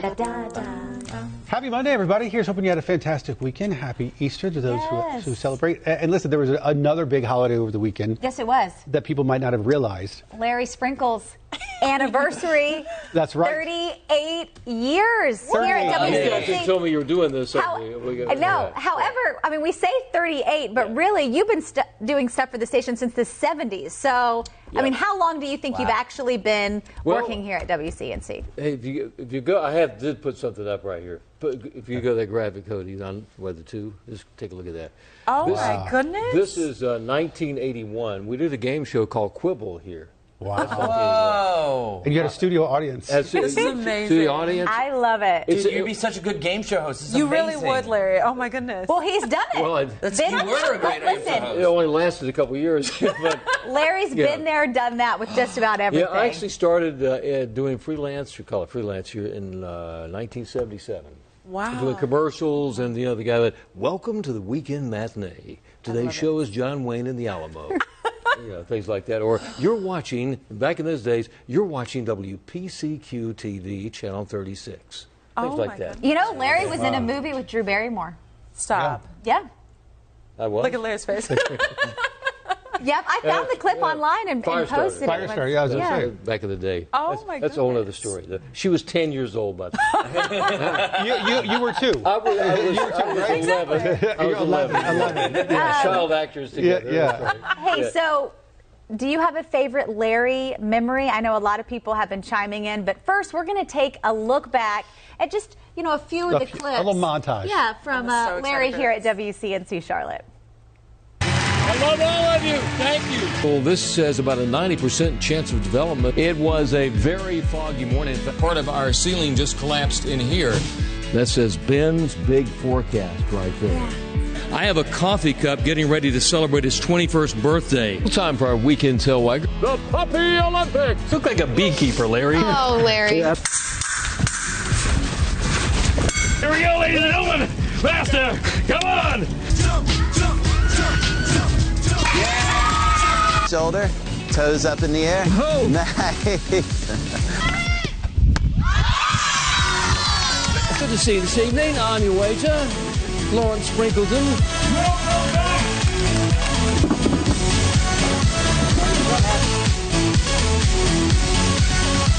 Happy Monday, everybody. Here's hoping you had a fantastic weekend. Happy Easter to those who celebrate. And listen, there was another big holiday over the weekend. Yes, it was. That people might not have realized. Larry Sprinkle's anniversary. That's right. 38 years here at WCNC. You told me you were doing this. No, however, I mean, we say 38, but really, you've been doing stuff for the station since the 70s. So, I mean, how long do you think you've actually been working here at WCNC? Hey, if you go, I did put something up right here. But if you go to that graphic code, he's on Weather 2. Just take a look at that. Oh, my goodness. This is 1981. We did a game show called Quibble here. Wow. Whoa. And you had a studio audience. This is amazing. To the audience. I love it. Dude, you'd be such a good game show host. This is You amazing. really would, Larry. Oh, my goodness. Well, he's done it. Well, You were a great game show it host. only lasted a couple years. But, Larry's been there, done that with just about everything. yeah, I actually started doing freelance, we call it freelance here, in 1977. Wow. Doing commercials and the guy that, welcome to the weekend matinee. Today's show is John Wayne in the Alamo. Things like that. Or you're watching, back in those days, you're watching WPCQ TV, Channel 36. Things like that. You know, Larry was in a movie with Drew Barrymore. Stop. Yeah. I was. Look at Larry's face. Yep, I found the clip online and posted it. Firestarter, yeah, I was going to say. Back in the day. Oh, my That's a whole other story. She was 10 years old by the time. You were too. I was 11. I was 11. Child actors together. Yeah. Hey, so do you have a favorite Larry memory? I know a lot of people have been chiming in, but first we're going to take a look back at just, a few of the clips. A little montage. Yeah, from Larry here at WCNC Charlotte. I love all of you. Thank you. Well, this says about a 90% chance of development. It was a very foggy morning. Part of our ceiling just collapsed in here. That says Ben's big forecast right there. I have a coffee cup getting ready to celebrate his 21st birthday. Time for our weekend tailwag. The Puppy Olympics. Look like a beekeeper, Larry. Oh, Larry. Yeah. Here we go, ladies and gentlemen. Faster. Come on. Shoulder, toes up in the air. Oh. Nice. Good to see you this evening. On your wager, Lawrence Sprinkleton.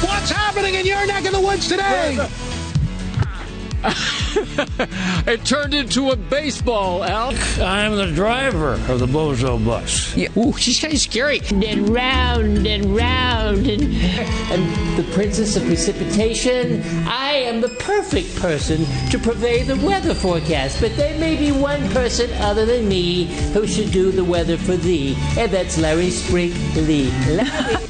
What's happening in your neck of the woods today? It turned into a baseball, Al. I'm the driver of the Bozo bus. Yeah. Ooh, she's kind of scary. And round and round. And the princess of precipitation. I am the perfect person to purvey the weather forecast. But there may be one person other than me who should do the weather for thee. And that's Larry Sprinkley. Larry.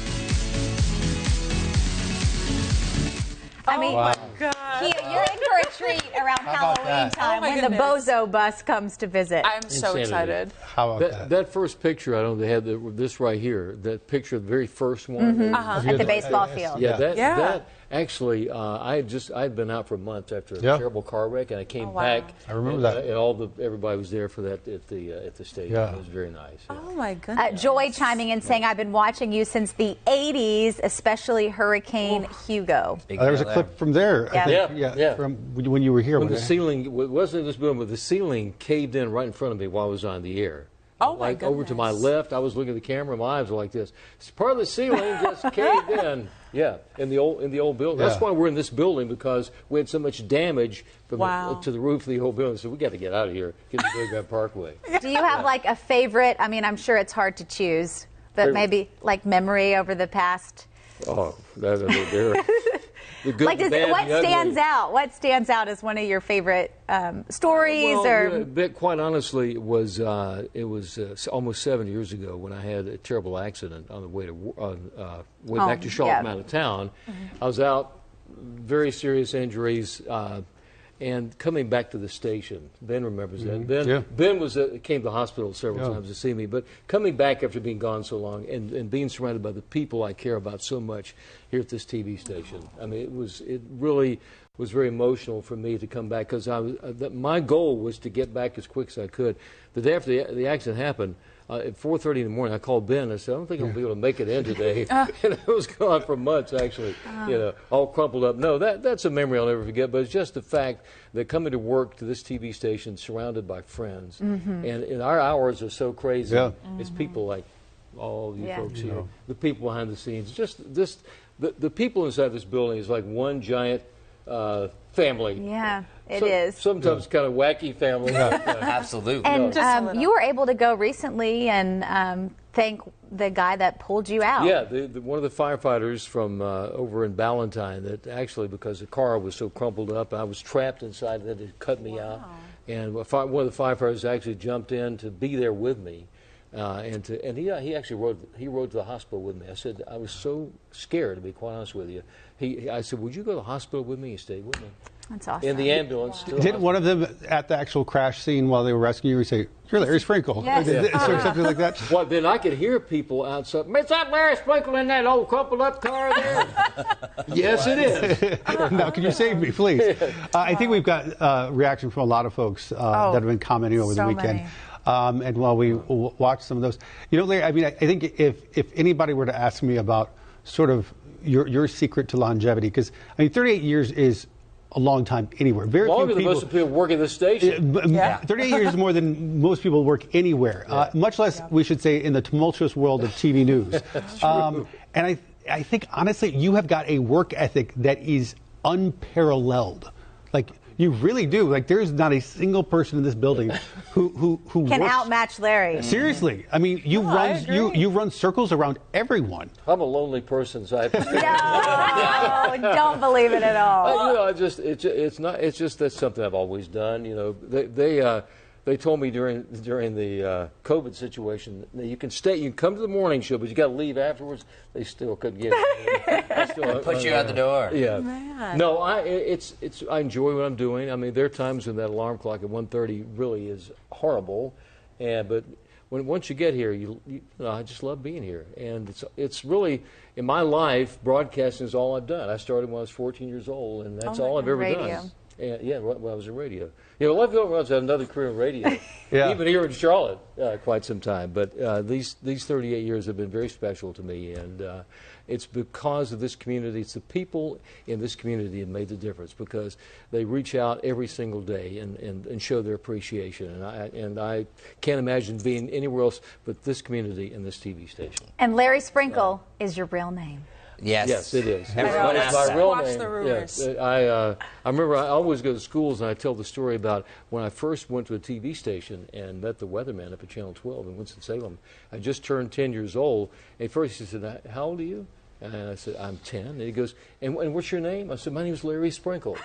I mean, God. you're in for a treat around Halloween time when the Bozo bus comes to visit. I'm so excited. How about That first picture, I don't know, they had this right here. That picture, the very first one. At the baseball field. Yeah, that actually, I'd been out for a month after a terrible car wreck, and I came back. I remember that. And everybody was there for that at the stadium. Yeah. It was very nice. Yeah. Oh, my goodness. Joy chiming in saying, I've been watching you since the 80s, especially Hurricane Hugo. There was a clip from there. I think, Yeah. From when you were here. When the ceiling, it wasn't this building, but the ceiling caved in right in front of me while I was on the air. Oh, my Like over to my left, I was looking at the camera, my eyes were like this. Part of the ceiling just caved in. Yeah, in the old building. That's why we're in this building, because we had so much damage from to the roof of the old building. So we got to get out of here, get to Big Bend Parkway. Do you have like a favorite? I mean, I'm sure it's hard to choose, but maybe like memory over the past. Oh, there. The good, Like, the bad, what the ugly. stands out? What stands out as one of your favorite stories? Quite honestly, it was almost 7 years ago when I had a terrible accident on the way back to Charlotte from out of town. I was out, very serious injuries, and coming back to the station. Ben remembers that. Ben came to the hospital several times to see me, but coming back after being gone so long and being surrounded by the people I care about so much here at this TV station. I mean, it really was very emotional for me to come back, because my goal was to get back as quick as I could. The day after the accident happened, at 4:30 in the morning, I called Ben. I said, I don't think I'll be able to make it in today. And I was gone for months, actually, all crumpled up. No, that's a memory I'll never forget. But it's just the fact that coming to work to this TV station surrounded by friends. And our hours are so crazy. Yeah. It's people like all you folks here, the people behind the scenes. Just this, the people inside this building is like one giant family. Yeah, it is. Sometimes kind of wacky family. Absolutely. And you were able to go recently and thank the guy that pulled you out. Yeah, one of the firefighters from over in Ballantyne that actually, because the car was so crumpled up, I was trapped inside that it cut me out. And one of the firefighters actually jumped in to be there with me. And he actually rode to the hospital with me. I said, I was so scared, to be quite honest with you. I said, would you go to the hospital with me? He stayed with me. That's awesome. In the ambulance. Didn't one of them at the actual crash scene while they were rescuing you say, "You're Larry Sprinkle"? Yes. Or something like that? Well, then I could hear people outside. Is that Larry Sprinkle in that old crumpled up car there? Yes, it is. Now, can you save me, please? I think we've got reaction from a lot of folks that have been commenting over the weekend. And while we watch some of those, Larry, I mean, I think if anybody were to ask me about sort of your secret to longevity, because 38 years is a long time anywhere. Very longer few people, than most people work in this station. 38 years is more than most people work anywhere. Much less, we should say, in the tumultuous world of TV news. That's true. And I think honestly, you have got a work ethic that is unparalleled. Like, you really do. Like, there's not a single person in this building who can works. outmatch Larry. Seriously, I mean, you run circles around everyone. I'm a lonely person, so I have to No, don't believe it at all. It's just that's something I've always done. They told me during the COVID situation that you can come to the morning show, but you got to leave afterwards. They still couldn't get it. Put you out the door. Yeah. Man. No, I enjoy what I'm doing. I mean, there are times when that alarm clock at 1:30 really is horrible, but once you get here, I just love being here, and it's really in my life. Broadcasting is all I've done. I started when I was 14 years old, and that's all I've ever done. And, when I was in radio. A lot of people have another career in radio, even here in Charlotte, quite some time. But these 38 years have been very special to me, and it's because of this community. It's the people in this community that made the difference, because they reach out every single day and show their appreciation. And I can't imagine being anywhere else but this community and this TV station. And Larry Sprinkle is your real name. Yes, it is. Everyone It's asks my real Watch name. the rumors. Yes. I remember I always go to schools and I tell the story about when I first went to a TV station and met the weatherman up at Channel 12 in Winston-Salem. I just turned 10 years old. At first he said, "How old are you?" And I said, "I'm 10." And he goes, and what's your name? I said, "My name is Larry Sprinkle."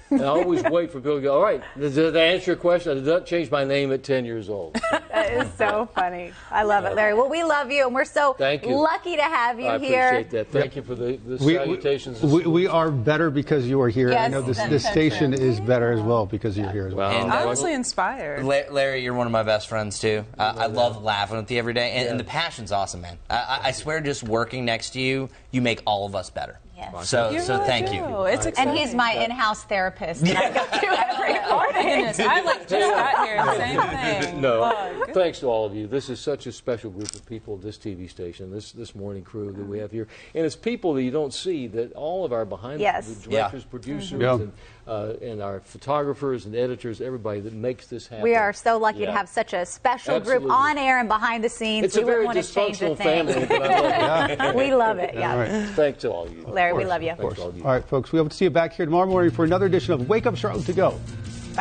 And I always wait for people to go, "All right, does that answer your question?" I did not change my name at 10 years old. That is so funny. I love it, Larry. Well, we love you, and we're so lucky to have you here. I appreciate that. Thank you for the salutations. We are better because you are here. Yes, I know this station is better as well because you're here as well. And, I'm honestly inspired. Larry, you're one of my best friends, too. I love laughing with you every day, and the passion's awesome, man. I swear, just working next to you, you make all of us better. Yes. So really thank do. you. It's exciting. And he's my in-house therapist. And I go to every morning. I just got here. Same thing. No, thanks to all of you. This is such a special group of people, this TV station, this morning crew that we have here. And it's people that you don't see, that all of our behind the directors, producers, and our photographers and editors, everybody that makes this happen. We are so lucky to have such a special group on air and behind the scenes. It's a very dysfunctional family, but I love it. We love it, Right. Thanks to all of you. Larry, we love you. All right, folks, we hope to see you back here tomorrow morning for another edition of Wake Up Charlotte to Go.